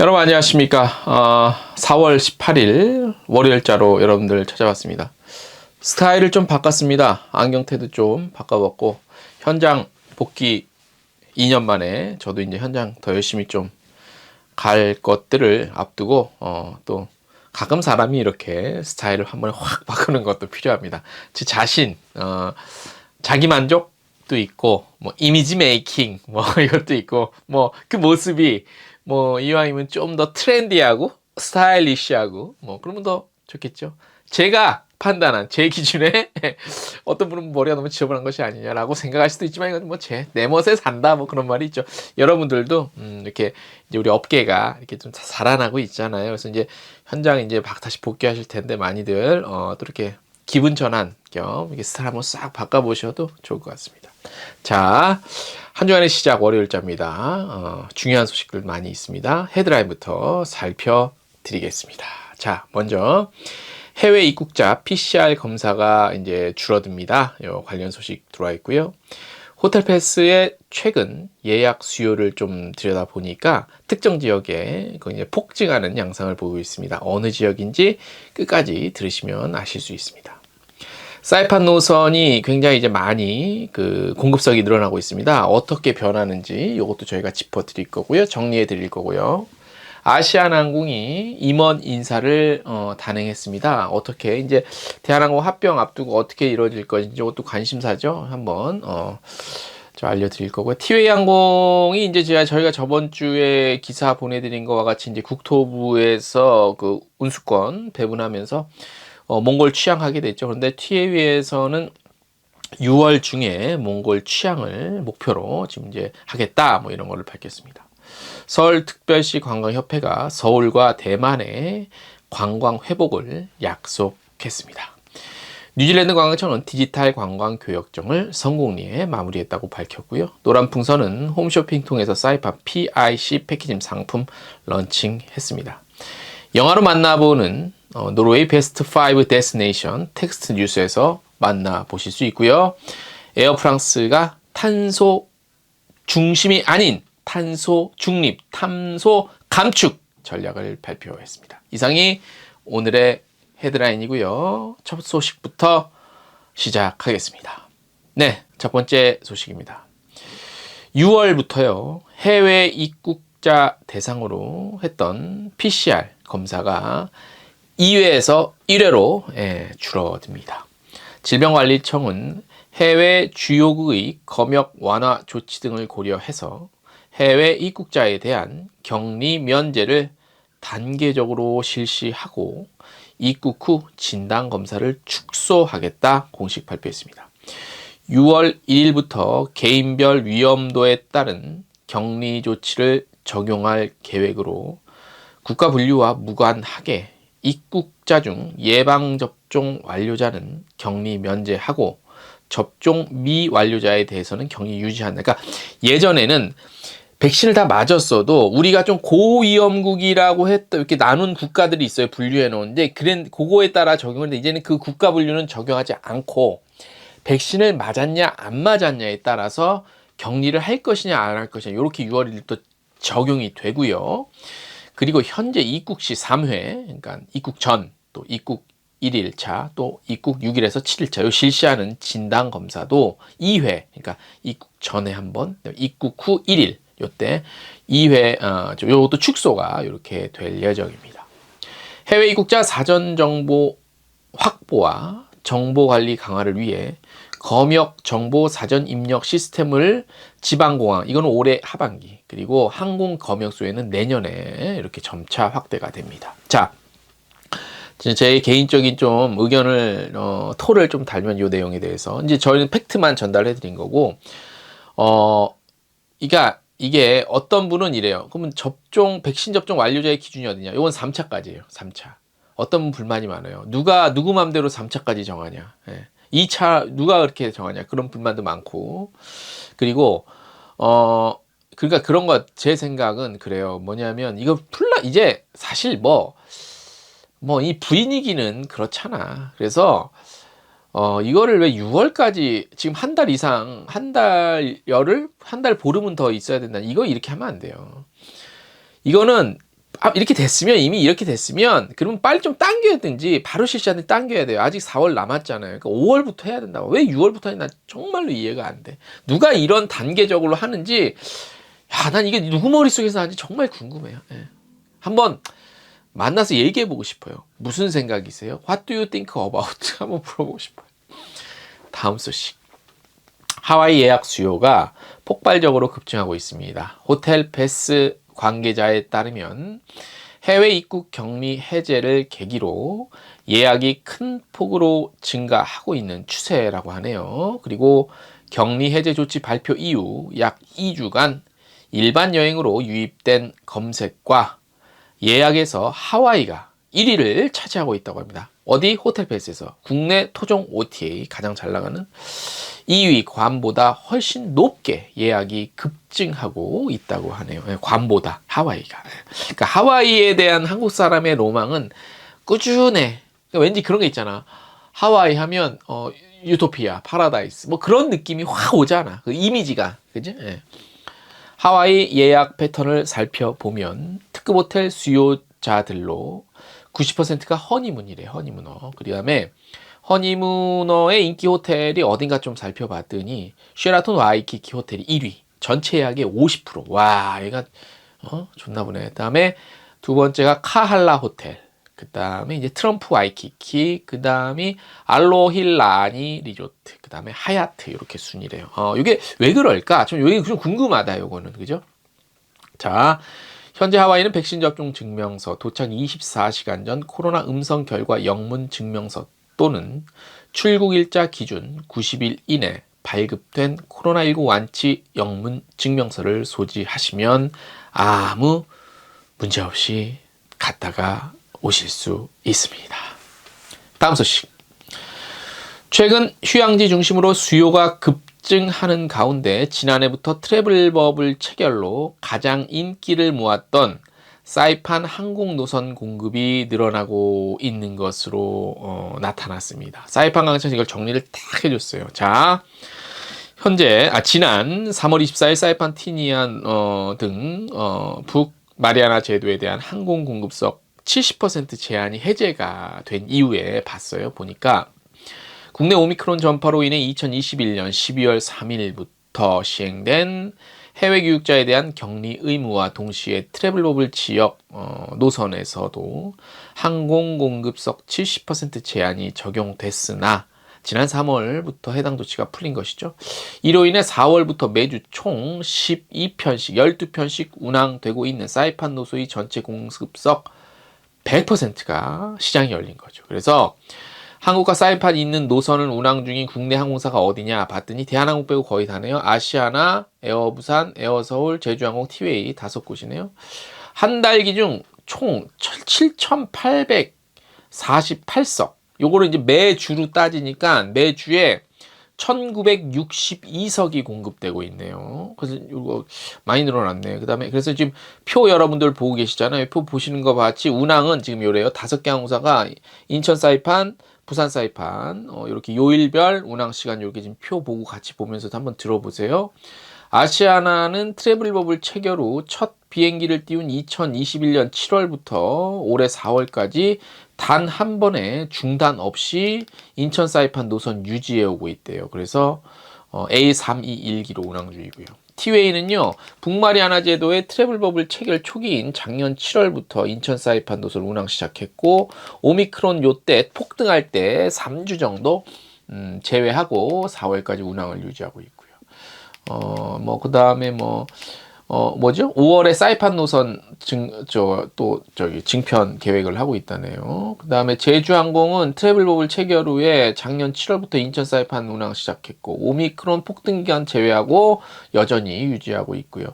여러분 안녕하십니까. 4월 18일 월요일자로 여러분들 찾아왔습니다. 스타일을 좀 바꿨습니다. 안경테도 좀 바꿔봤고 현장 복귀 2년 만에 저도 이제 현장 더 열심히 좀 갈 것들을 앞두고 또 가끔 사람이 이렇게 스타일을 한 번에 확 바꾸는 것도 필요합니다. 제 자신 자기 만족도 있고 뭐 이미지 메이킹 뭐 이것도 있고 뭐 그 모습이 뭐 이왕이면 좀 더 트렌디하고 스타일리시하고 뭐 그러면 더 좋겠죠. 제가 판단한 제 기준에 어떤 분은 머리가 너무 지저분한 것이 아니냐라고 생각할 수도 있지만 이건 뭐 내 멋에 산다 뭐 그런 말이 있죠. 여러분들도 이렇게 이제 우리 업계가 이렇게 좀 살아나고 있잖아요. 그래서 이제 현장에 이제 다시 복귀하실 텐데 많이들 또 이렇게 기분 전환 겸 이렇게 스타일 한번 싹 바꿔보셔도 좋을 것 같습니다. 자, 한 주간의 시작 월요일자입니다. 중요한 소식들 많이 있습니다. 헤드라인부터 살펴드리겠습니다. 자, 먼저 해외 입국자 PCR 검사가 이제 줄어듭니다. 요 관련 소식 들어와 있고요. 호텔 패스의 최근 예약 수요를 좀 들여다보니까 특정 지역에 이제 폭증하는 양상을 보이고 있습니다. 어느 지역인지 끝까지 들으시면 아실 수 있습니다. 사이판 노선이 굉장히 이제 많이 공급석이 늘어나고 있습니다. 어떻게 변하는지 이것도 저희가 짚어드릴 거고요. 정리해 드릴 거고요. 아시아나항공이 임원 인사를 단행했습니다. 어떻게 이제 대한항공 합병 앞두고 어떻게 이루어질 것인지 이것도 관심사죠. 한번 좀 알려드릴 거고요. 티웨이 항공이 이제 저희가 저번 주에 기사 보내드린 것과 같이 이제 국토부에서 그 운수권 배분하면서 몽골 취항하게 됐죠. 그런데 티웨이에서는 6월 중에 몽골 취항을 목표로 지금 이제 하겠다 뭐 이런 거를 밝혔습니다. 서울특별시 관광협회가 서울과 대만의 관광 회복을 약속했습니다. 뉴질랜드 관광청은 디지털 관광 교역정을 성공리에 마무리했다고 밝혔고요. 노란풍선은 홈쇼핑 통해서 사이판 PIC 패키징 상품 런칭했습니다. 영화로 만나보는 노르웨이 베스트 5 데스티네이션 텍스트 뉴스에서 만나보실 수 있고요. 에어프랑스가 탄소 중심이 아닌 탄소 중립, 탄소 감축 전략을 발표했습니다. 이상이 오늘의 헤드라인이고요. 첫 소식부터 시작하겠습니다. 네, 첫 번째 소식입니다. 6월부터요. 해외 입국자 대상으로 했던 PCR 검사가 2회에서 1회로 줄어듭니다. 질병관리청은 해외 주요국의 검역 완화 조치 등을 고려해서 해외 입국자에 대한 격리 면제를 단계적으로 실시하고 입국 후 진단검사를 축소하겠다 공식 발표했습니다. 6월 1일부터 개인별 위험도에 따른 격리 조치를 적용할 계획으로 국가 분류와 무관하게 입국자 중 예방접종 완료자는 격리 면제하고 접종 미완료자에 대해서는 격리 유지한다. 그러니까 예전에는 백신을 다 맞았어도 우리가 좀 고위험국이라고 했던 이렇게 나눈 국가들이 있어요. 분류해 놓은데 그거에 따라 적용하는데 이제는 그 국가 분류는 적용하지 않고 백신을 맞았냐 안 맞았냐에 따라서 격리를 할 것이냐 안 할 것이냐 이렇게 6월 1일부터 적용이 되고요. 그리고 현재 입국 시 3회 그러니까 입국 전 또 입국 1일차 또 입국 6일에서 7일차 요 실시하는 진단검사도 2회 그러니까 입국 전에 한번 입국 후 1일 요때 2회 요것도 축소가 이렇게 될 예정입니다. 해외 입국자 사전 정보 확보와 정보 관리 강화를 위해 검역 정보 사전 입력 시스템을 지방공항 이거는 올해 하반기 그리고 항공 검역소에는 내년에 이렇게 점차 확대가 됩니다. 자, 제 개인적인 좀 의견을 토를 좀 달면 이 내용에 대해서 이제 저희는 팩트만 전달해 드린 거고 이게 어떤 분은 이래요. 그러면 백신 접종 완료자의 기준이 어디냐? 이건 3차까지예요. 3차. 어떤 분 불만이 많아요. 누구 맘대로 3차까지 정하냐? 예. 2차 누가 그렇게 정하냐? 그런 불만도 많고. 그리고 그러니까 그런 거 제 생각은 그래요. 뭐냐면 이거 이제 사실 이 분위기는 그렇잖아. 그래서 이거를 왜 6월까지 지금 한 달 이상 한 달 보름은 더 있어야 된다. 이거 이렇게 하면 안 돼요. 이거는 이렇게 됐으면, 이미 이렇게 됐으면, 그러면 빨리 좀 당겨야든지, 바로 실시하든지 당겨야 돼요. 아직 4월 남았잖아요. 그러니까 5월부터 해야 된다고. 왜 6월부터 하냐? 나 정말로 이해가 안 돼. 누가 이런 단계적으로 하는지, 난 이게 누구 머릿속에서 하는지 정말 궁금해요. 예. 한번 만나서 얘기해보고 싶어요. 무슨 생각이세요? What do you think about? 한번 물어보고 싶어요. 다음 소식. 하와이 예약 수요가 폭발적으로 급증하고 있습니다. 호텔 패스 관계자에 따르면 해외 입국 격리 해제를 계기로 예약이 큰 폭으로 증가하고 있는 추세라고 하네요. 그리고 격리 해제 조치 발표 이후 약 2주간 일반 여행으로 유입된 검색과 예약에서 하와이가 1위를 차지하고 있다고 합니다. 어디? 호텔 패스에서. 국내 토종 OTA 가장 잘 나가는 2위 괌보다 훨씬 높게 예약이 급증하고 있다고 하네요. 괌보다 하와이가. 그러니까 하와이에 대한 한국 사람의 로망은 꾸준해. 그러니까 왠지 그런 게 있잖아. 하와이 하면 유토피아, 파라다이스 뭐 그런 느낌이 확 오잖아. 그 이미지가. 그지? 예. 하와이 예약 패턴을 살펴보면 특급 호텔 수요자들로 90%가 허니문이래. 허니문어. 그 다음에 허니문어의 인기 호텔이 어딘가 좀 살펴봤더니 쉐라톤 와이키키 호텔이 1위. 전체 예약의 50%. 와, 얘가 좋나 보네. 그 다음에 두 번째가 카할라 호텔. 그 다음에 이제 트럼프 와이키키. 그 다음에 알로힐라니 리조트. 그 다음에 하얏트. 이렇게 순위래요. 이게 왜 그럴까? 이게 좀 궁금하다. 요거는. 그죠? 자. 현재 하와이는 백신 접종 증명서, 도착 24시간 전 코로나 음성 결과 영문 증명서 또는 출국 일자 기준 90일 이내 발급된 코로나19 완치 영문 증명서를 소지하시면 아무 문제 없이 갔다가 오실 수 있습니다. 다음 소식. 최근 휴양지 중심으로 수요가 급증하는 가운데 지난해부터 트래블버블 체결로 가장 인기를 모았던 사이판 항공 노선 공급이 늘어나고 있는 것으로 나타났습니다. 사이판 강차에서 이걸 정리를 딱 해줬어요. 자, 현재 지난 3월 24일 사이판 티니안 등 북 마리아나 제도에 대한 항공 공급석 70% 제한이 해제가 된 이후에 봤어요. 보니까 국내 오미크론 전파로 인해 2021년 12월 3일부터 시행된 해외 교육자에 대한 격리 의무와 동시에 트래블버블 지역 노선에서도 항공 공급석 70% 제한이 적용됐으나 지난 3월부터 해당 조치가 풀린 것이죠. 이로 인해 4월부터 매주 총 12편씩, 12편씩 운항되고 있는 사이판 노소의 전체 공급석 100%가 시장이 열린 거죠. 그래서 한국과 사이판이 있는 노선을 운항 중인 국내 항공사가 어디냐 봤더니 대한항공 빼고 거의 다네요. 아시아나, 에어부산, 에어서울, 제주항공, 티웨이 5곳이네요. 한 달 기준 총 7,848석. 요거를 이제 매주로 따지니까 매주에 1962석이 공급되고 있네요. 그래서 이거 많이 늘어났네. 그다음에 그래서 지금 표 여러분들 보고 계시잖아요. 표 보시는 거 같이 운항은 지금 요래요. 5개 항공사가 인천 사이판, 부산 사이판 이렇게 요일별 운항 시간 이렇게 지금 표 보고 같이 보면서 한번 들어보세요. 아시아나는 트래블버블 체결 후 첫 비행기를 띄운 2021년 7월부터 올해 4월까지 단 한 번에 중단 없이 인천 사이판 노선 유지해 오고 있대요. 그래서 A321기로 운항 중이고요. 티웨이는요, 북마리아나 제도의 트래블버블 체결 초기인 작년 7월부터 인천 사이판 노선을 운항 시작했고, 오미크론 요때 폭등할 때 3주 정도 제외하고 4월까지 운항을 유지하고 있고요. 그 다음에 뭐죠? 5월에 사이판 노선 증편 계획을 하고 있다네요. 그 다음에 제주항공은 트래블버블 체결 후에 작년 7월부터 인천 사이판 운항 시작했고, 오미크론 폭등 기간 제외하고 여전히 유지하고 있고요.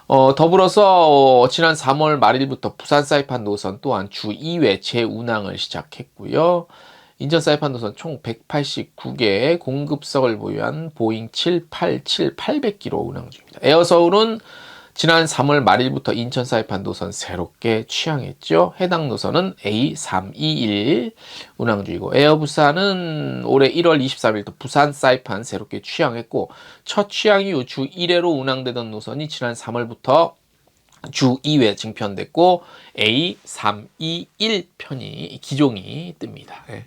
더불어서 지난 3월 말일부터 부산 사이판 노선 또한 주 2회 재운항을 시작했고요. 인천 사이판 노선 총 189개의 공급석을 보유한 보잉 787-800기로 운항 중입니다. 에어서울은 지난 3월 말일부터 인천 사이판 노선 새롭게 취항했죠. 해당 노선은 A321 운항 중이고, 에어부산은 올해 1월 23일부터 부산 사이판 새롭게 취항했고, 첫 취항 이후 주 1회로 운항되던 노선이 지난 3월부터 주 2회 증편됐고 A321 편이 기종이 뜹니다. 예.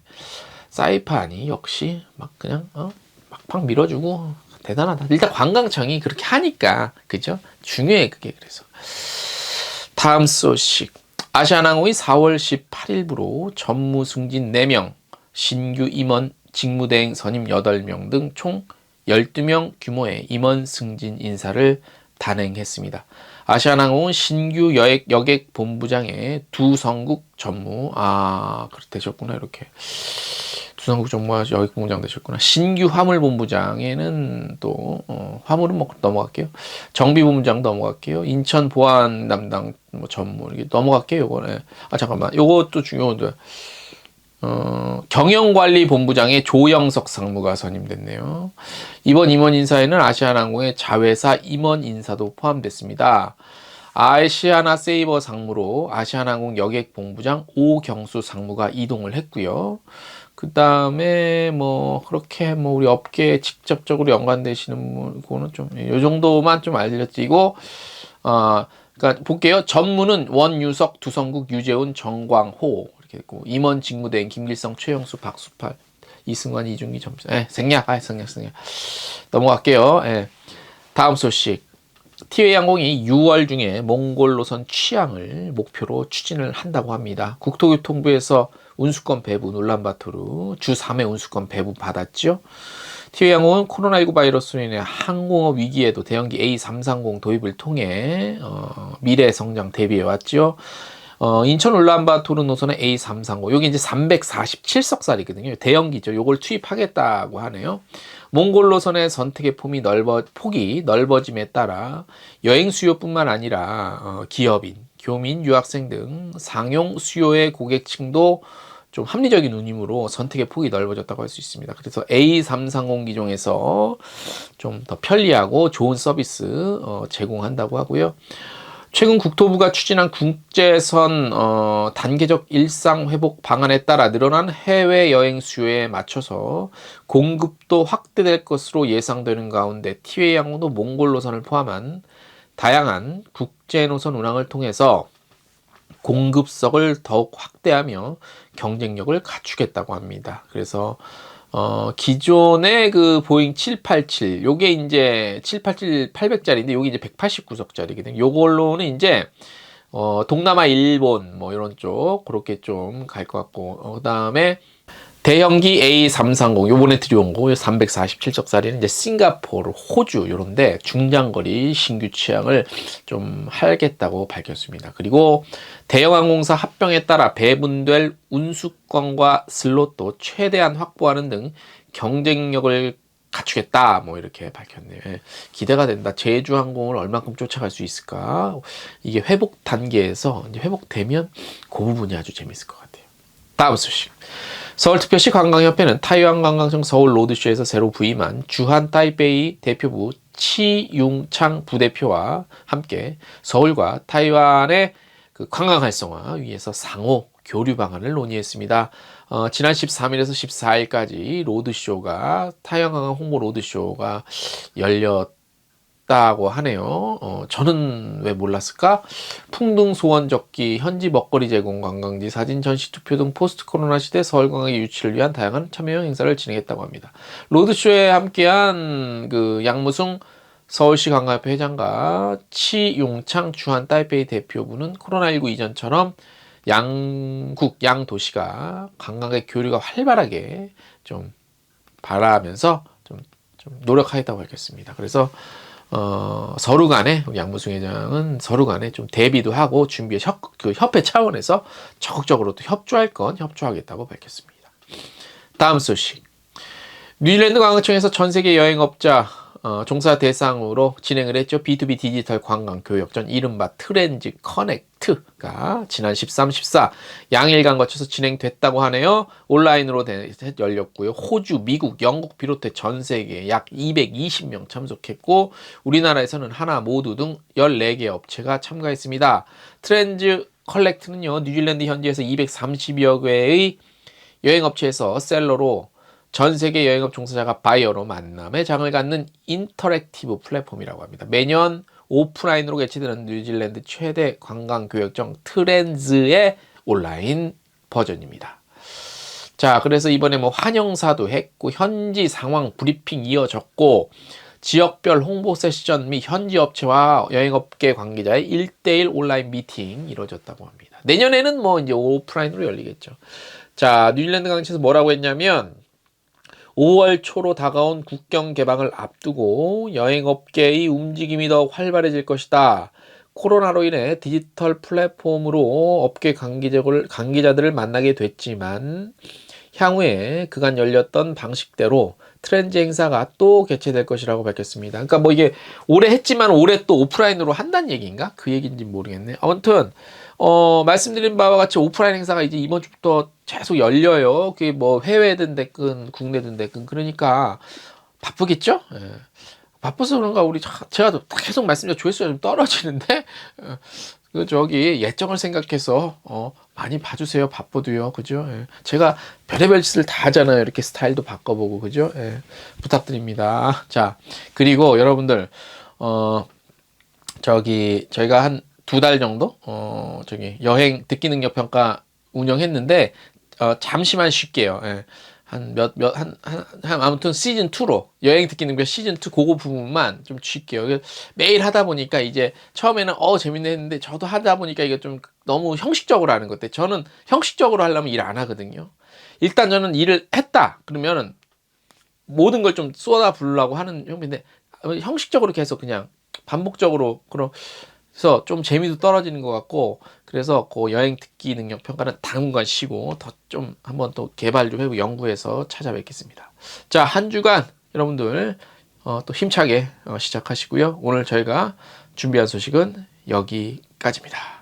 사이판이 역시 막 그냥 막팍 밀어주고 대단하다. 일단 관광청이 그렇게 하니까 그죠? 중요해 그게. 그래서 다음 소식. 아시아나항공이 4월 18일부로 전무 승진 4명, 신규 임원 직무대행 선임 8명 등 총 12명 규모의 임원 승진 인사를 단행했습니다. 아시아나항공은 신규 여객 본부장에 두성국 전무, 그렇게 되셨구나. 이렇게 두성국 전무가 여객 본부장 되셨구나. 신규 화물 본부장에는 또 화물은 뭐 넘어갈게요. 정비 본부장 넘어갈게요. 인천 보안 담당 뭐 전무 이렇게 넘어갈게요. 요거는 잠깐만, 요것도 중요한데. 경영관리본부장의 조영석 상무가 선임됐네요. 이번 임원 인사에는 아시아나항공의 자회사 임원 인사도 포함됐습니다. 아시아나세이버 상무로 아시아나항공 여객본부장 오경수 상무가 이동을 했고요. 그 다음에 뭐 그렇게 뭐 우리 업계에 직접적으로 연관되시는 분은 좀 이 정도만 좀 알려지고, 그러니까 볼게요. 전무는 원유석, 두성국, 유재훈, 정광호 이렇게 있고, 임원 직무대행 김길성, 최영수, 박수팔, 이승환, 이중기, 점수. 생략. 넘어갈게요. 다음 소식. 티웨이 항공이 6월 중에 몽골 노선 취항을 목표로 추진을 한다고 합니다. 국토교통부에서 운수권 배부 울란바토르 주 3회 운수권 배부 받았죠. 티웨이 항공은 코로나19 바이러스로 인해 항공업 위기에도 대형기 A330 도입을 통해 미래 성장 대비해 왔죠. 인천 울란바토르 노선의 A330, 여기 이제 347석짜리거든요. 대형기죠. 요걸 투입하겠다고 하네요. 몽골 노선의 선택의 폭이 넓어짐에 따라 여행 수요뿐만 아니라 기업인, 교민, 유학생 등 상용 수요의 고객층도 좀 합리적인 운임으로 선택의 폭이 넓어졌다고 할 수 있습니다. 그래서 A330 기종에서 좀 더 편리하고 좋은 서비스 제공한다고 하고요. 최근 국토부가 추진한 국제선 단계적 일상 회복 방안에 따라 늘어난 해외여행 수요에 맞춰서 공급도 확대될 것으로 예상되는 가운데 티웨이 항공도 몽골 노선을 포함한 다양한 국제 노선 운항을 통해서 공급석을 더욱 확대하며 경쟁력을 갖추겠다고 합니다. 그래서 기존의 그 보잉 787, 요게 이제 787 800짜리인데 요게 이제 189석짜리거든요. 요걸로는 이제 동남아, 일본 뭐 이런 쪽 그렇게 좀 갈 것 같고, 그다음에 대형기 A330 요번에 들여온 거 347석짜리는 이제 싱가포르, 호주 요런데 중장거리 신규 취항을 좀 하겠다고 밝혔습니다. 그리고 대형항공사 합병에 따라 배분될 운수권과 슬롯도 최대한 확보하는 등 경쟁력을 갖추겠다 뭐 이렇게 밝혔네요. 기대가 된다. 제주항공을 얼만큼 쫓아갈 수 있을까? 이게 회복 단계에서 이제 회복되면 그 부분이 아주 재밌을 것 같아요. 다음 소식. 서울특별시 관광협회는 타이완 관광청 서울 로드쇼에서 새로 부임한 주한 타이베이 대표부 치융창 부대표와 함께 서울과 타이완의 그 관광 활성화 위해서 상호 교류 방안을 논의했습니다. 지난 13일에서 14일까지 로드쇼가 타이완 관광 홍보 로드쇼가 열렸다고 하네요. 저는 왜 몰랐을까? 풍등 소원 적기, 현지 먹거리 제공, 관광지 사진 전시 투표 등 포스트 코로나 시대 서울 관광의 유치를 위한 다양한 참여형 행사를 진행했다고 합니다. 로드쇼에 함께한 그 양무승 서울시 관광협회 회장과 치용창 주한 타이페이 대표부는 코로나19 이전처럼 양도시가 관광의 교류가 활발하게 좀 바라면서 좀 노력하겠다고 밝혔습니다. 그래서 서로 간에 양무승 회장은 서로 간에 좀 대비도 하고 그 협회 차원에서 적극적으로 또 협조할 건 협조하겠다고 밝혔습니다. 다음 소식. 뉴질랜드 관광청에서 전 세계 여행업자 종사 대상으로 진행을 했죠. B2B 디지털 관광 교역전 이른바 트렌즈 커넥트가 지난 13, 14 양일간 거쳐서 진행됐다고 하네요. 온라인으로 열렸고요. 호주, 미국, 영국 비롯해 전 세계 약 220명 참석했고 우리나라에서는 하나, 모두 등 14개 업체가 참가했습니다. 트렌즈 컬렉트는요. 뉴질랜드 현지에서 230여 개의 여행업체에서 셀러로 전 세계 여행업 종사자가 바이어로 만남의 장을 갖는 인터랙티브 플랫폼이라고 합니다. 매년 오프라인으로 개최되는 뉴질랜드 최대 관광교역청 트랜즈의 온라인 버전입니다. 자, 그래서 이번에 뭐 환영사도 했고 현지 상황 브리핑 이어졌고 지역별 홍보 세션 및 현지 업체와 여행업계 관계자의 1대1 온라인 미팅 이루어졌다고 합니다. 내년에는 뭐 이제 오프라인으로 열리겠죠. 자, 뉴질랜드 강의에서 뭐라고 했냐면 5월 초로 다가온 국경 개방을 앞두고 여행업계의 움직임이 더 활발해질 것이다. 코로나로 인해 디지털 플랫폼으로 업계 관계자들을 만나게 됐지만 향후에 그간 열렸던 방식대로 트렌즈 행사가 또 개최될 것이라고 밝혔습니다. 그러니까 뭐 이게 올해 했지만 올해 또 오프라인으로 한다는 얘기인가? 그 얘기인지 모르겠네. 아무튼 말씀드린 바와 같이 오프라인 행사가 이제 이번 주부터 계속 열려요. 그게 뭐 해외든 됐든 국내든 됐든 그러니까 바쁘겠죠? 예. 바빠서 그런가 우리 제가 계속 말씀드려 조회수가 좀 떨어지는데 그 저기 예정을 생각해서 많이 봐주세요. 바빠도요, 그죠? 예. 제가 별의별 짓을 다 하잖아요. 이렇게 스타일도 바꿔보고, 그죠? 예. 부탁드립니다. 자, 그리고 여러분들 저기 저희가 한 2달 정도 저기 여행 듣기 능력 평가 운영했는데 잠시만 쉴게요. 예. 아무튼 시즌2로, 여행 듣기 능력 시즌2 그거 부분만 좀 쉴게요. 매일 하다 보니까 이제 처음에는 재밌네 했는데 저도 하다 보니까 이게 좀 너무 형식적으로 하는 것 같아요. 저는 형식적으로 하려면 일 안 하거든요. 일단 저는 일을 했다. 그러면은 모든 걸 좀 쏟아 부으려고 하는 형인데 형식적으로 계속 그냥 반복적으로 그래서 좀 재미도 떨어지는 것 같고 그래서 그 여행 듣기 능력 평가는 당분간 쉬고 더 좀 한번 또 개발 좀 해보고 연구해서 찾아뵙겠습니다. 자, 한 주간 여러분들 또 힘차게 시작하시고요. 오늘 저희가 준비한 소식은 여기까지입니다.